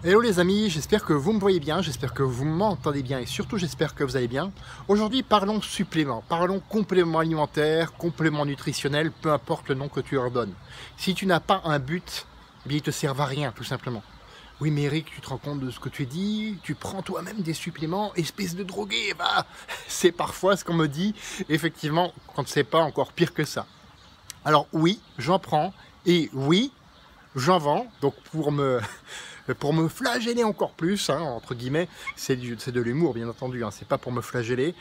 Hello les amis, j'espère que vous me voyez bien, j'espère que vous m'entendez bien et surtout j'espère que vous allez bien. Aujourd'hui parlons supplément, parlons complément alimentaire, complément nutritionnel, peu importe le nom que tu leur donnes. Si tu n'as pas un but, eh bien, ils ne te servent à rien tout simplement. Oui mais Eric, tu te rends compte de ce que tu dis, tu prends toi-même des suppléments, espèce de drogué, bah, c'est parfois ce qu'on me dit, effectivement, quand c'est pas encore pire que ça. Alors oui, j'en prends et oui, j'en vends, donc pour me flageller encore plus, hein, entre guillemets, c'est de l'humour bien entendu, hein, c'est pas pour me flageller,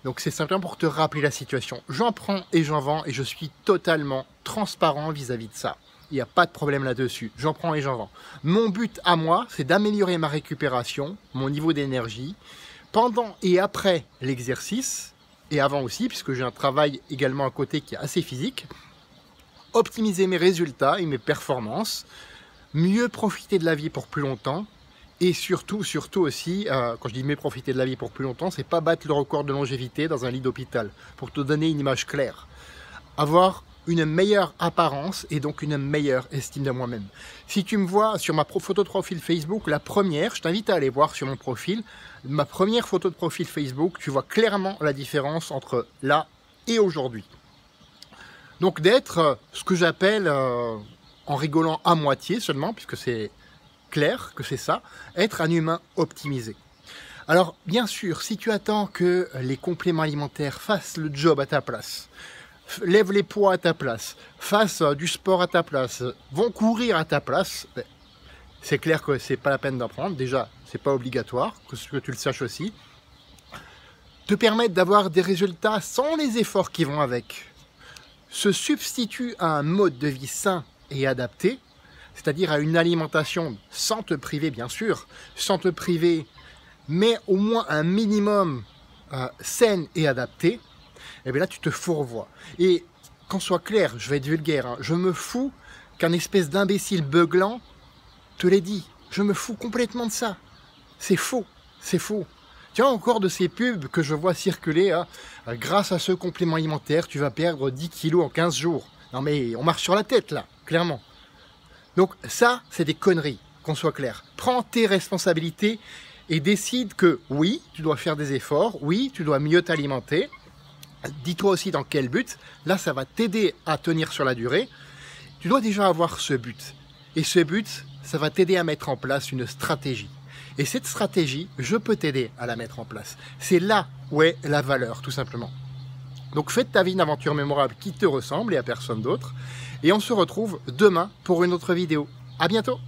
donc c'est simplement pour te rappeler la situation. J'en prends et j'en vends et je suis totalement transparent vis-à-vis de ça. Il n'y a pas de problème là-dessus, j'en prends et j'en vends. Mon but à moi, c'est d'améliorer ma récupération, mon niveau d'énergie, pendant et après l'exercice, et avant aussi, puisque j'ai un travail également à côté qui est assez physique, optimiser mes résultats et mes performances, mieux profiter de la vie pour plus longtemps et surtout aussi, quand je dis mieux profiter de la vie pour plus longtemps, c'est pas battre le record de longévité dans un lit d'hôpital, pour te donner une image claire. Avoir une meilleure apparence et donc une meilleure estime de moi-même. Si tu me vois sur ma photo de profil Facebook, la première, je t'invite à aller voir sur mon profil, ma première photo de profil Facebook, tu vois clairement la différence entre là et aujourd'hui. Donc d'être ce que j'appelle, en rigolant à moitié seulement, puisque c'est clair que c'est ça, être un humain optimisé. Alors bien sûr, si tu attends que les compléments alimentaires fassent le job à ta place, lèvent les poids à ta place, fassent du sport à ta place, vont courir à ta place, c'est clair que c'est pas la peine d'en prendre. Déjà, c'est pas obligatoire, que tu le saches aussi. Te permettre d'avoir des résultats sans les efforts qui vont avec, se substitue à un mode de vie sain et adapté, c'est-à-dire à une alimentation sans te priver bien sûr, sans te priver, mais au moins un minimum saine et adaptée, et bien là tu te fourvoies. Et qu'on soit clair, je vais être vulgaire, hein, je me fous qu'un espèce d'imbécile beuglant te l'ait dit, je me fous complètement de ça, c'est faux, c'est faux. Tu vois encore de ces pubs que je vois circuler, hein, grâce à ce complément alimentaire, tu vas perdre 10 kilos en 15 jours. Non mais on marche sur la tête là, clairement. Donc ça, c'est des conneries, qu'on soit clair. Prends tes responsabilités et décide que oui, tu dois faire des efforts, oui, tu dois mieux t'alimenter. Dis-toi aussi dans quel but. Là, ça va t'aider à tenir sur la durée. Tu dois déjà avoir ce but. Et ce but, ça va t'aider à mettre en place une stratégie. Et cette stratégie, je peux t'aider à la mettre en place. C'est là où est la valeur, tout simplement. Donc fais de ta vie une aventure mémorable qui te ressemble et à personne d'autre. Et on se retrouve demain pour une autre vidéo. À bientôt!